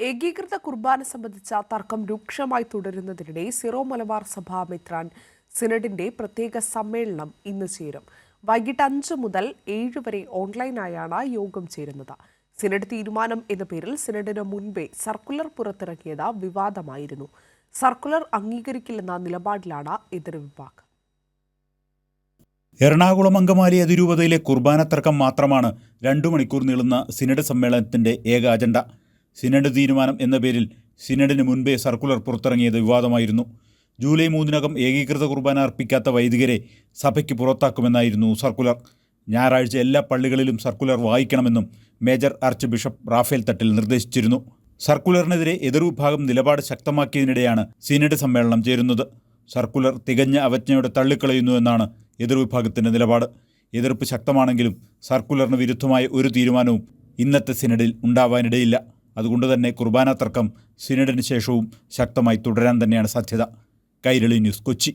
ഏകീകൃത കുർബാന സംബന്ധിച്ച തർക്കം രൂക്ഷമായി തുടരുന്നതിനിടെ സിറോ മലബാർ സഭാ മെത്രാൻ സിനഡിന്റെ പ്രത്യേക സമ്മേളനം ഇന്ന് ചേരും. വൈകിട്ട് 5 മുതൽ 7 വരെ ഓൺലൈനായാണ് യോഗം ചേരുന്നത്. സിനഡ് തീരുമാനം എന്ന പേരിൽ സിനഡിന് മുൻപേ സർക്കുലർ പുറത്തിറക്കിയത് വിവാദമായിരുന്നു. സർക്കുലർ അംഗീകരിക്കില്ലെന്ന നിലപാടിലാണ് എതിർവിഭാഗം. എറണാകുളം അങ്കമാലി അതിരൂപതയിലെ കുർബാന തർക്കം മാത്രമാണ് 2 മണിക്കൂർ നീളുന്ന സിനഡ് സമ്മേളനത്തിന്റെ ഏക അജണ്ട. സിനഡ് തീരുമാനം എന്ന പേരിൽ സിനഡിന് മുൻപേ സർക്കുലർ പുറത്തിറങ്ങിയത് വിവാദമായിരുന്നു. ജൂലൈ 3-നകം ഏകീകൃത കുർബാന അർപ്പിക്കാത്ത വൈദികരെ സഭയ്ക്ക് പുറത്താക്കുമെന്നായിരുന്നു സർക്കുലർ. ഞായറാഴ്ച എല്ലാ പള്ളികളിലും സർക്കുലർ വായിക്കണമെന്നും major archbishop Raphael Thattil നിർദ്ദേശിച്ചിരുന്നു. സർക്കുലറിനെതിരെ എതിർവിഭാഗം നിലപാട് ശക്തമാക്കിയതിനിടെയാണ് സിനഡ് സമ്മേളനം ചേരുന്നത്. സർക്കുലർ തികഞ്ഞ അവജ്ഞയോടെ തള്ളിക്കളയുന്നുവെന്നാണ് എതിർവിഭാഗത്തിൻ്റെ നിലപാട്. എതിർപ്പ് ശക്തമാണെങ്കിലും സർക്കുലറിന് വിരുദ്ധമായ ഒരു തീരുമാനവും ഇന്നത്തെ സിനഡിൽ ഉണ്ടാവാനിടയില്ല. അതുകൊണ്ട് തന്നെ കുർബാന തർക്കം സിനഡിന് ശേഷവും ശക്തമായി തുടരാൻ തന്നെയാണ് സാധ്യത. കൈരളി ന്യൂസ്, കൊച്ചി.